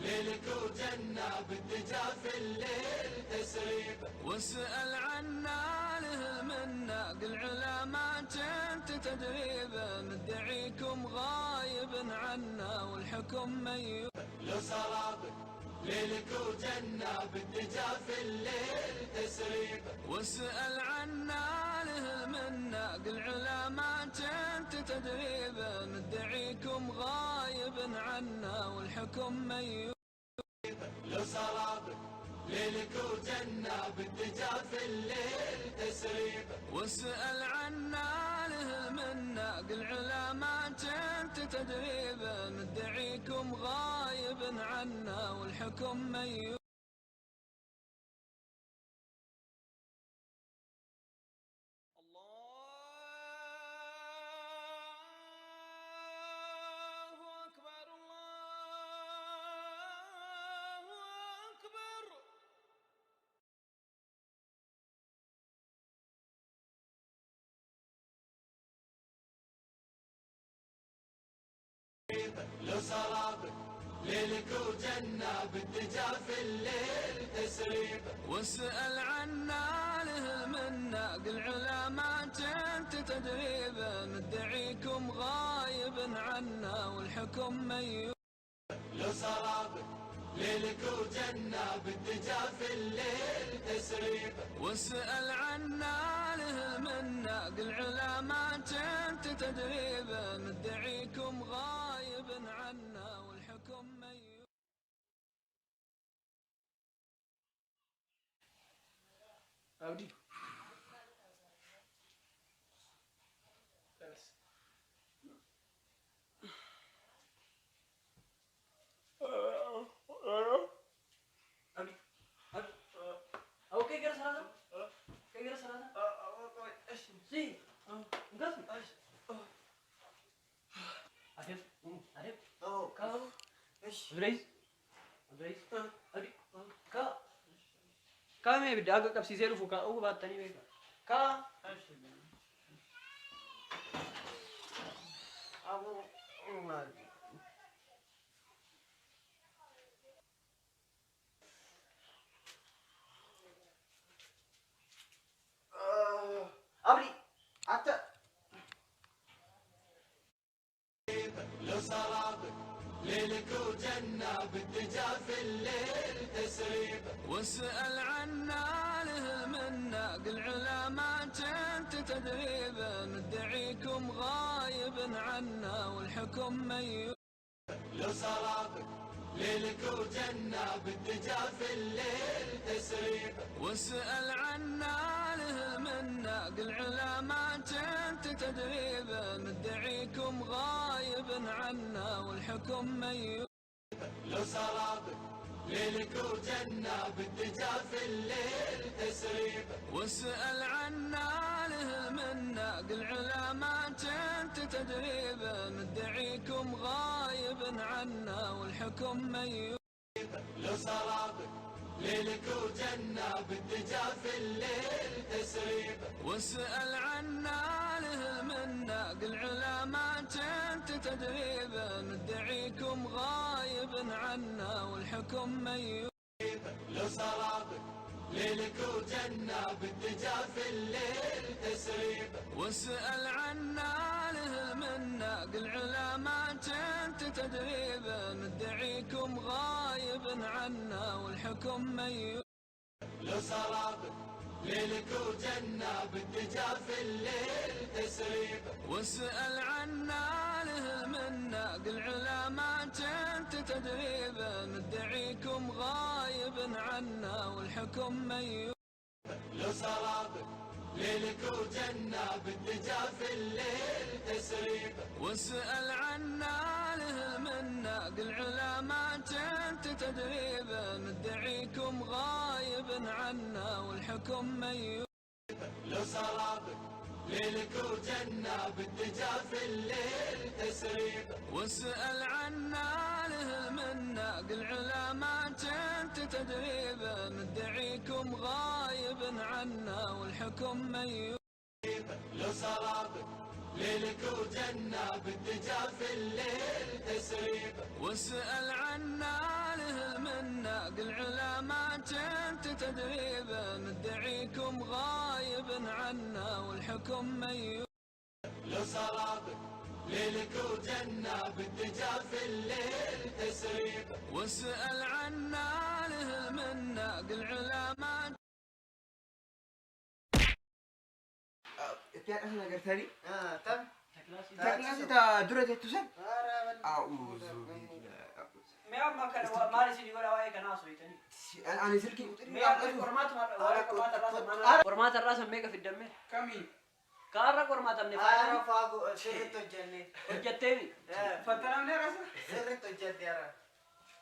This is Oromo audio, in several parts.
ليلك وجنة بالدجا في الليل تسريبه، واسأل عنا له منا قل علامات انت تدريبه، مدعيكم غايب عنا والحكم ميوب. لو سرابك ليلك وجنة بالدجا في الليل تسريبه، واسأل عنا له منا قل علامات انت تدريبه، مدعيكم غايب عنا والحكم ميوب. لو سرابك ليلك وجنة بالدجا في الليل تسريبه، واسأل عنا له منا قل علامات انت تدريبه، مدعيكم غايب عنا والحكم ميوب. لو سرابك ليلك وجنة بالدجا في الليل تسريبه، واسأل عنا له منا قل علامات انت تدريبه، مدعيكم غايب عنا والحكم ميوب. لو سرابك ليلك وجنة بالدجا في الليل تسريبه، واسأل عنا له منا قل علامات انت تدريبه، مدعيكم غايب عنا والحكم ميوب. عودي بس اوكي كده سلام كده سلام سي قسم عارف عارف كاو ايش بريز بريز ادي كا मैं भी आगे कब सीधे रुको का वो बात नहीं है का अब أبري حتى لو سرابك ليلك وجنة بالدجا في الليل تسريبه، واسأل عنا له منا قل علامات انت تدريبه، مدعيكم غايب عنا والحكم ميوب. لو سرابك ليلك وجنة بالدجا في الليل تسريبه، واسأل عنا له منا قل علامات انت تدريبه، مدعيكم غايب عنا والحكم ميوب. لو سرابك ليلك وجنة بالدجا في الليل تسريبه، واسأل عنا له منا قل علامات انت تدريبه، مدعيكم غايب عنا والحكم ميوب. لو سرابك ليلك وجنة بالدجا في الليل تسريبه، واسأل عنا له منا قل علامات انت تدريبه، مدعيكم غايب عنا والحكم ميوب. لو سرابك ليلك وجنة بالدجا في الليل تسريبه، واسأل عنا له منا قل علامات انت تدريبه، مدعيكم غايب عنا والحكم ميوب. لو سرابك ليلك وجنة بالدجا في الليل تسريبه، واسأل عنا له منا قل علامات انت تدريبه، مدعيكم غايب عنا والحكم ميوب. لو سرابك ليلك وجنة بالدجا في الليل تسريبه، واسأل عنا له منا قل علامات انت تدريب مدعيكم غايب عنا والحكم ميوب لو سرابك ليلك وجنة بالدجا في الليل تسريب واسأل عنا له المنا قل علامات انت تدريب مدعيكم غايب عنا والحكم ميوب لو سرابك ليلك وجنة بالدجا في الليل تسريب واسأل عنا له المنا قل علامات انت تدريب مدعيكم غايب عنا والحكم ميوب لو سرابك ليلك وجنة بالدجا في الليل تسريب واسأل عنا له المنا قل علامات Tiada nak kerja ni. Tam. Tak nak kita dulu tu sen. मैं अब मकर मारे से निकला हुआ है कना सोई तनी Ani sirki. मैं अब फॉर्मेट वाला फॉर्मेट रहा सब में का फिडम में Kami. कार फॉर्मेट हमने Ara fago sirri to jenne. जत्ते भी Fatana ni rasa. Sirri to jette ara.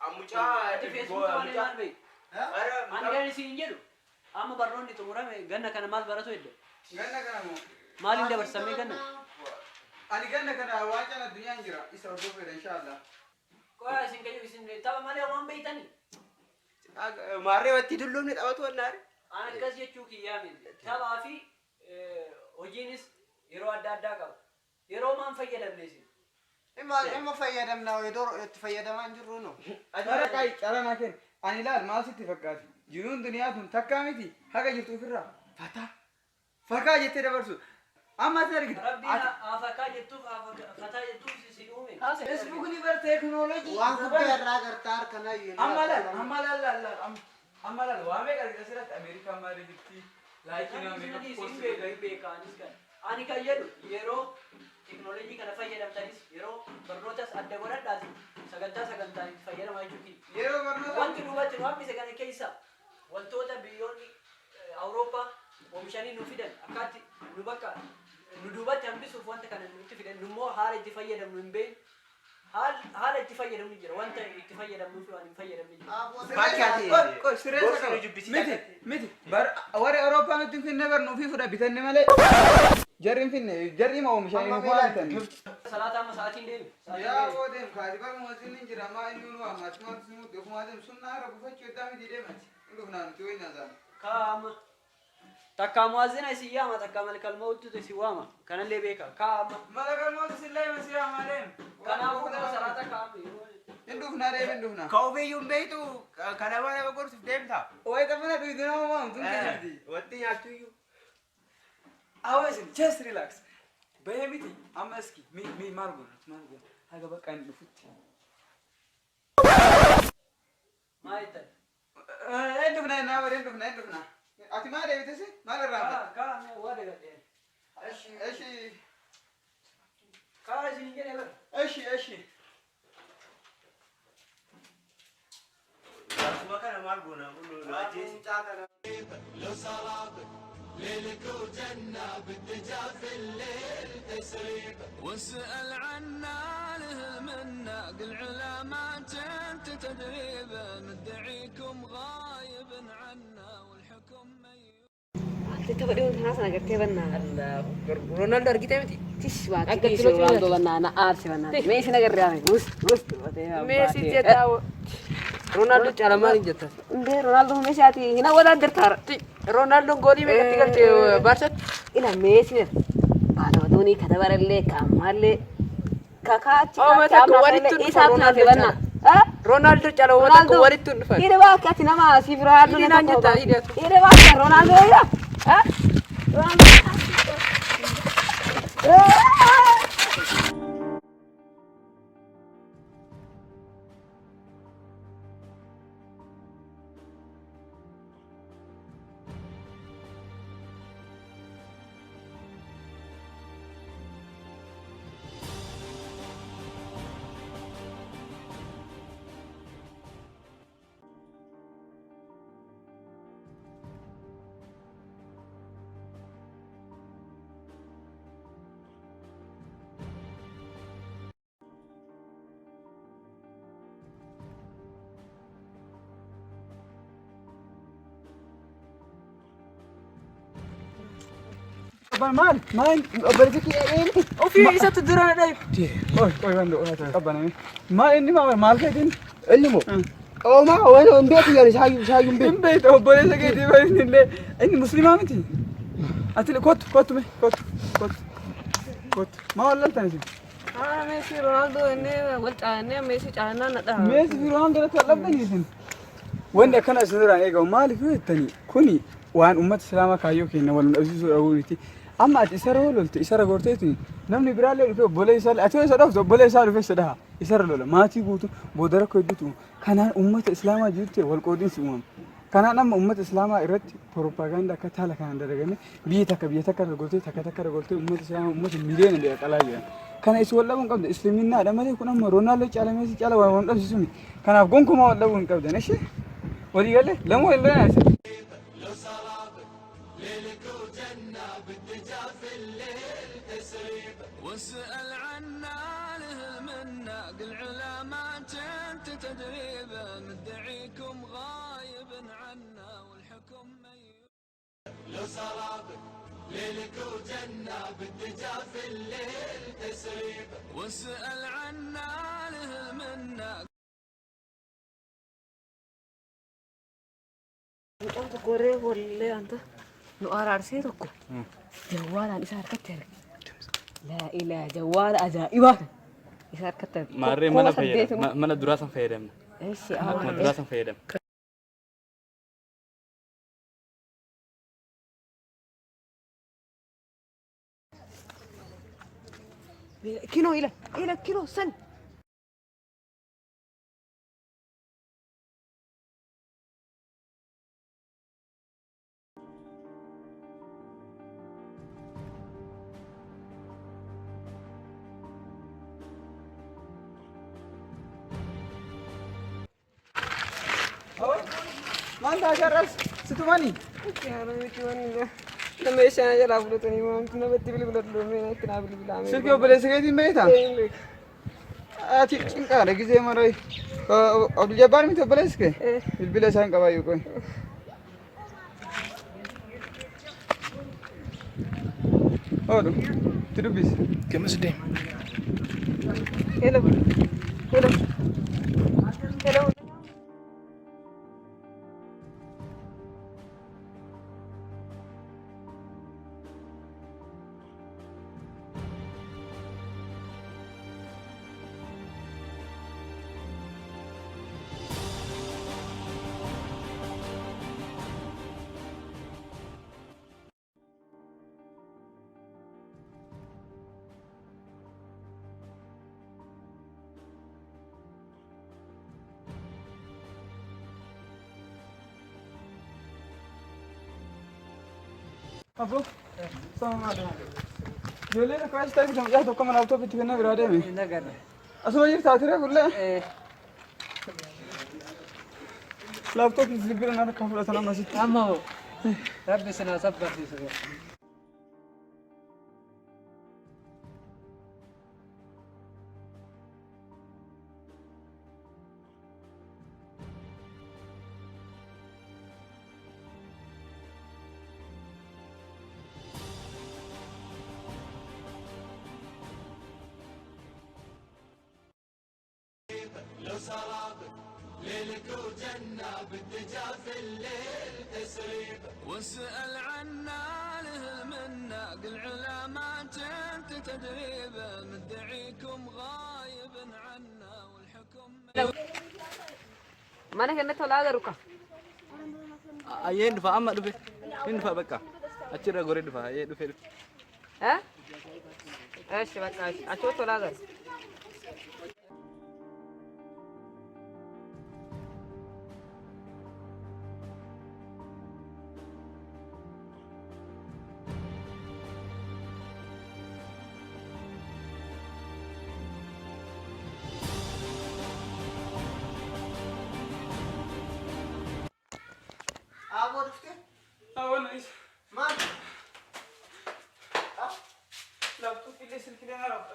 Amucha. ati Facebook वाले मार भाई अरे अनगैर सी इंजलो आम बरनोंडी तो मुरा में गन्ना कना माल बरसो इल्ले Ganna kana mo. माल इंदे बरस में गन्ना Ani ganna kana wajana dunia njira. Isa udofe inshallah. कोई ऐसे कहीं किसी ने तब माले वहां पे तनी Mare wati dulu ni tahu tu nari. انا كاس يچوكي يامن تاب افي وجينس يرو ادا قال يرو ما فيدم ليش Ima fayyadam na idor fayyadam anjiru no. Mare kai cara naken. Ani lal mal sitti fakkaati. Jiruun dunia tun takka miti. Haga jirtu firra. Fata. Fakka jette dabarsu. Amma sargi. ربنا افكا جتو فتا جتو سيومي Facebook ni ber technology. Wan kubbe ra gartar kana yun. Ammalal wame kali kasirat America mare jitti. Like ina America post. ani kayyadu yero technology kana fayyadam tanis yero barnotas adda godhadhaati sagantaa fayyadama jechuuti Yero barno. wanti dhubatti nu habbise kana keessa wantoota biyyoonni awurooppaa oomishanii nu fidan akkaatti nu bakka nu duubatti hambisuuf wanta kana nutti fidan nummoo haala itti fayyadamnu hin beeknu haala itti fayyadamnu jira wanta itti fayyadamnu fi waan hin fayyadamne jira Koi siresa miti bar wari Europa nuti finne bar nufi fuda bitanne male jarrin finne jarri ma omishani nu faatan salaataa amma sa'aatiin deemi ya wodem kaadi bar muazinin jira ma inni nu amat ma sunu de muazin sunna rabu fachu dami di demat ndu nan tu ina zan kaama takka muazzina isiyama takka malkal mawtu isiwama kana le beka kaama malakal mo sillai masira malem kana fuda salata kaama ndu na de ndu na Kau be yung be tu kana wala ko kursi dem tha. oy tamana du iduna ma tun ke Watti ya tu yu. awazin just relax bayamiti amaski mi margo haga baka ndu futti maitan ndu na bare ndu na ati ma de bitese mala rama kaama wada gade ايشي kaama sinjene ber ايشي Semua kana mal guna ulu ajis. لو سرابك ليلك وجنة بالدجا في الليل تسريب واسأل عنا له المنا قل علامات انت تدريب مدعيكم غايب عنا والحكم ميوب Itu pada orang sana kerja benar. Ronaldo argite miti Tis wah. Agak Ronaldo benar, naat sih benar. Messi nak kerja ni, gus. Messi jeta Ronaldo cara mari jeta Inde Ronaldo Messi hati. Hina wala dertar. Ronaldo goli me ketika ke Barca Ila Messi ne. Bano doni kada baralle kamalle. Kakak Oh, mata ko waritu Isa na Ronaldo benar. Ah? Ronaldo cara wala ko waritu fa Ide wa kati nama si Ronaldo Ide nanya ta, ide. Ide wa Ronaldo ida. Ah? Ronaldo. maal obboleessa kee ofii isatti dura na dhayu. Oi wando qabbaname maal inni maal feetin Inni moo? Oomaa waan hin beeku yaani shaayyuu hin beeku. hin beekta obboleessa keetii fayyini illee inni muslimaa miti ati kottu maa wallaltan isin Messi Ronaldo ini wal caanee Messi caanaa na dhaha. Messi fi Ronaldo irratti wallabdanii isin wanti akkana isin irraan eegamu maaliif jettanii kuni waan ummata islaamaa kaayyoo keenya wal dhabsiisuu dhabuu miti amma ati isarra lolte isarra gorteeti namni biraallee dhufee obbolee isaa ati isa dhafte obbolee isaa dhufee isa dhaha isarra lola maatii guutuu booda rakkoo hedduutu kanaan ummata islaamaa jirutti wal qoodiinsi uumama kanaan amma ummata islaamaa irratti propaganda akka taala kanaan dalagame biyya takka irra goltee takka irra goltee ummata islaamaa ummata miliyoona dheeraa qalaa jiran kana isin wal dhabuun qabda islaaminaadha malee kun amma Ronaldo caala Messi caala waan dhabsiisuni kanaaf gonkumaa wal dhabuun qabdan eshi walii galee lamoo illee naasa لو سرابك ليلك وجنة بالدجا في الليل تسريب واسأل عنا له منا قل علامات انت تدريبه مدعيكم غايب عنا والحكم ميت لو سرابك ليلك وجنة بالدجا في الليل تسريب واسأل عنا له منا Anta koree wallee anta nu araarsee tokko jawwaalaan isa harkatti arge. Laa ilaa jawwaala ajaa'ibaa isa harkatti arge. Maarree mana fayyadamna. Mana duraa san fayyadamna. Eessi Akkuma duraa san fayyadamna. Kinoo ila kinoo san. Manta ajarras situmani Nama isaan jalaa fudhatanii waanti namatti bilbiladhu itti naa bilbilaame. silkii obboleessa keetiin beektaa ati cinqaadha gizee maray Abdul Jabbaar miti obboleessi kee bilbila isaan qabaayyuu qoy oodhu itti dubbisi Gamas deem. Hello. Hello. Hello. Abu, sama ada. Jualan aku asyik tadi kita jatuh ke mana laptop itu kena berada ni. Asal jadi tak terus kulle. Laptop itu lebih nak kamu rasa nama masih. Amma Rabbi sana sabbar di sana. لو سرابك ليلك وجنة بالدجا في الليل تسريب واسأل عنا له منا قل علامات انت تدريبه مدعيكم غايب عنا والحكم Mana kena tolak ada ruka. Ayen dufa amma dufe. Ini dufa bakka. Achira gore dufa. Ayen dufe. Eh? Eessi bakka achoo tolak ada. Aboo dhuftee? Awal nice. Maal? Laptop ini silkii lena raabta.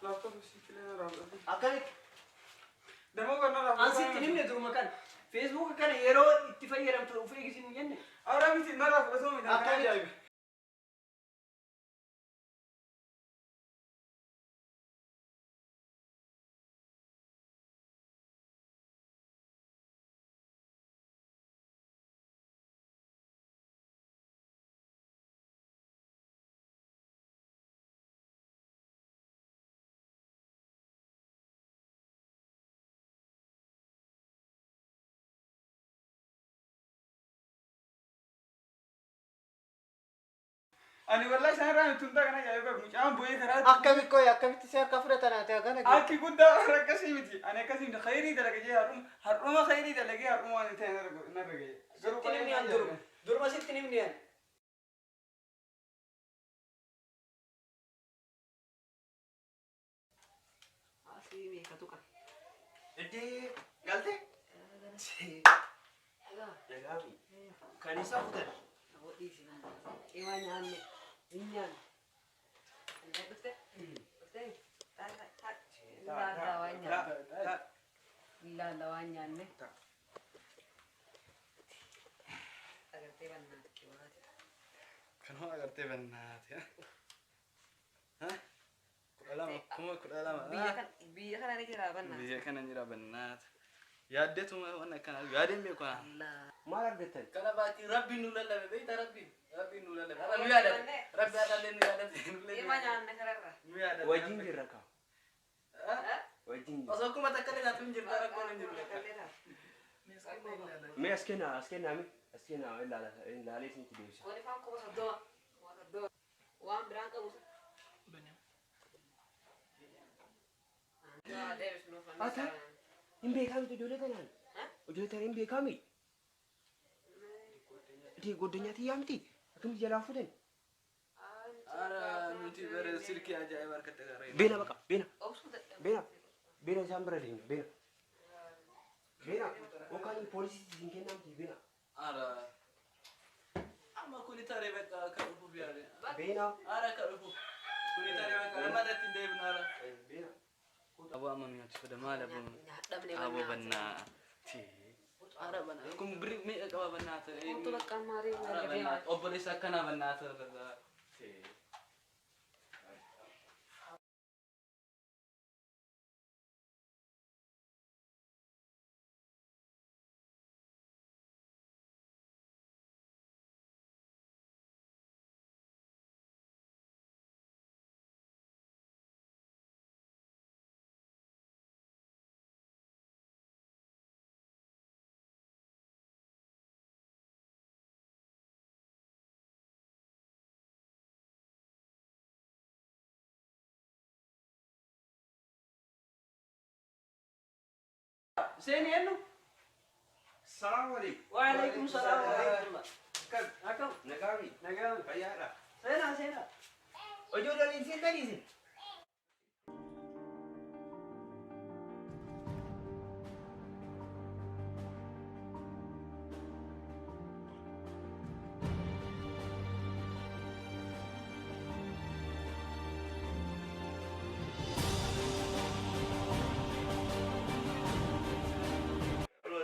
Laptop silkii lena raabta. Akkamitti? Demo karena raabta. Ansitti nimne duruma kan Facebook kana yeroo itti fayyadamtu of eegisiin jenne. Orang mesti marah kalau semua. Akkamitti? Ani wallahi sanarraa tunta kana jaabe mucaan bu'ee karaa Akkamitti koy akkamitti si harka fudhatan ati akkana gee. akki guddaa rakkasii miti. Ani akkasii miti khayrii dalage jee har'uma khayrii dalage har'uma waan ta'e narra ga'e. Garuu Sitti nimni aan durma. Durma sitti nimni aan. Asii beekatu qaba. Iddii galte. Nagaafi. Kan isa futan. Dhiisi. Cimaa nyaanne. Hin nyaanne. Dhufte? Dhufte? Laallaa waan nyaanne. Laallaa waan nyaanne. Agartee bannaati qibaati. Kanuma agartee bannaati. Kudha lama kuma kudha lama. Biyya kana ni jira bannaa. Biyya kana jira bannaati. Yaaddeetuma waan akkana yaadeen beeku kana. Maal argattan? Kana baati rabbiin nu lallabe beektaa rabbiin nu lallabe. Ara nu yaadate rabbi yaadallee nu yaadate. Ima nyaanne kararra. Nu yaadate. Wajjin jirra kaa. Wajjin jirra. Osoo kuma takka ilaatu hin jirta rakkoon hin jirre. Mee as kennaa ilaalee isinitti deebisa. Wani faan kuma soddoma. Waan biraan qabu. Deebis nuuf Ata hin beekamtu ijoollee kanaan. Ijoollee tanaan hin beekami. Ati goddanyaatti yaamti. Akkamitti jalaa fuudhan? Ara nuti bare sirkii ajaa'iba harkatti agarre. Beena baqa beena. obsuu dadhabe. Beena isaan bira deemna beena. Beena yookaan poolisii isin kennamti beena. Ara amma kuni taree bakka akka dhufuuf yaade. Beena. Ara akka dhufuuf kuni taree bakka amma irratti hin deebina ara. Beena. Abu amma nuti fada maal abu. Nyaadhamne Abu bannaa. Ara bannaa. Kun biri meeqa qaba bannaa ta'e. Wantu bakka maarii Ara bannaa. Obboleessa akkanaa bannaa ta'e. Seen eenyu? Salaamu alaikum. Waalaikum salaam wa rahmatullah. Akkam? Nagaami. Nagaami. Fayyaadha. Seenaa. Ijoolleen hin seentanii isin.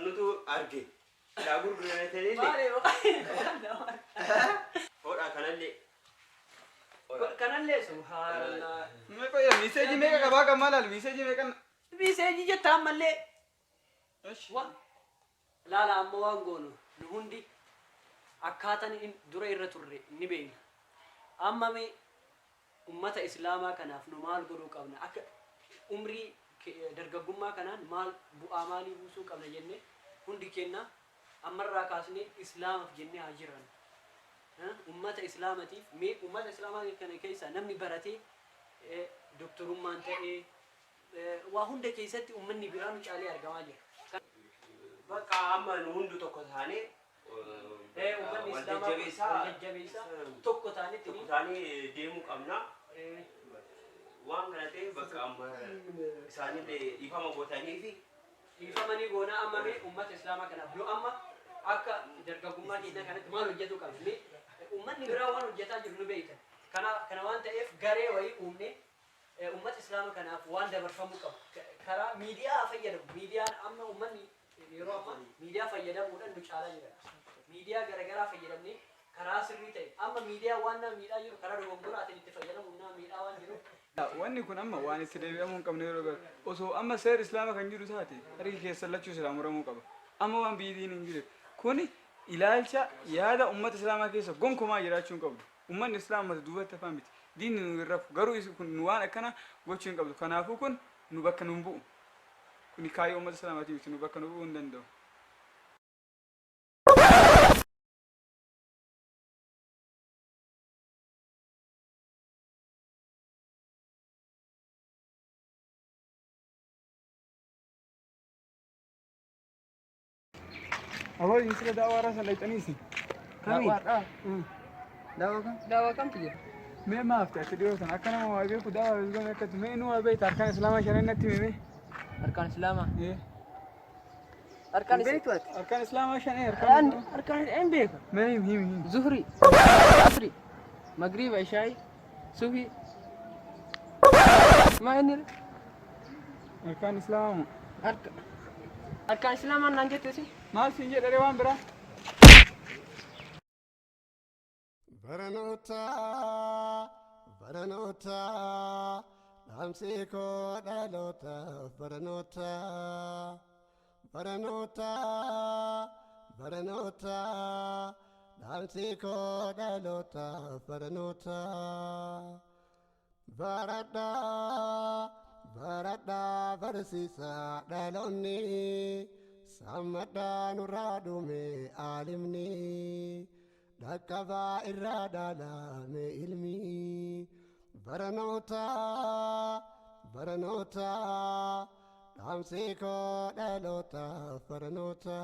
Nutu arge. Daa gurguranii ta'ee Maali? hodhaa kanallee. Kanallee subhaanallah. mee qoya miseeji meeqa qabaa kan maal miseeji meeqa Biseeji jettaan mallee. Laala ammoo waan goonu nu hundi akkaataan dura irra turre ni beekna. Amma mee ummata islaamaa kanaaf nu maal godhuu qabna? Akka umrii dargaggummaa kanaan maal bu'aa maalii buusuu qabna jennee hundi kenna ammarraa kaasnee islaamaaf jennee haa jiran. Ummata islaamatiif mee ummata islaamaa kana keessa namni baratee doktorummaan ta'ee waa hunda keessatti ummanni biraa nu caalee argamaa jira. Bakka amma nu hundu tokko taanee Ummanni islaamaa jajjabeessaa tokko taanee deemuu qabna. Waan kana ta'e bakka amma isaanillee ifama gootanii fi dhiifamanii goonaa amma mee ummata islaamaa kanaaf nu amma akka dargaggummaa keenya kanatti maal hojjetuu qabna? Ummanni biraa waan hojjetaa jiru nu beektan. Kana waan ta'eef garee wayii uumnee ummata islaamaa kanaaf waan dabarfamuu qabu. Karaa miidiyaa fayyadamu. Miidiyaan amma ummanni yeroo amma miidiyaa fayyadamuudhaan nu caalaa jira. Miidiyaa garaagaraa fayyadamnee karaa sirrii ta'e amma miidiyaa waan nama miidhaa jiru karaa dogoggoraatiin itti fayyadamuun nama miidhaa waan jiru. wanni kun amma waan itti deebi'amuu hin qabne yeroo gahu osoo amma seera islaama kan jiru taate harki keessa lachuu silaa muramuu qaba. Amma waan biyyiin hin jiru kuni ilaalcha yaada ummata islaamaa keessa gonkumaa jiraachuu hin qabdu. Ummanni islaamaa duubatti hafaa miti. Diinni nu irra garuu kun waan akkana gochuu hin qabdu. Kanaafuu kun nu bakka nu hin bu'u. Kuni kaayyoo ummata islaamaatiif nu bakka nu bu'uu hin danda'u. أول يصير دعوة رأس اللي تنيسي Kami. Dawa kan? Dawa kam tu je. ما ما أفتح تديره أنا كنا ما أبي كده أقول لك كده ما إنه أبي تركان إسلام عشان نتي مي Arkan Islama. إيه Arkan Beit wat? أركان إسلام عشان إيه Arkan en bek. ما هي Zuhri. Asri. Maghrib, Isha'i. Sufi. Ma ini أركان إسلام Arkan Islam an nanti tu sih. ما سنجد أريوان برا Baranota, Lamsiko Dalota, Baranota, Lamsiko Dalota, Barada, Varsisa, Daloni, Samada Nuradume, Alimni. Dakava irradala me ilmi baranota damsiko dalota baranota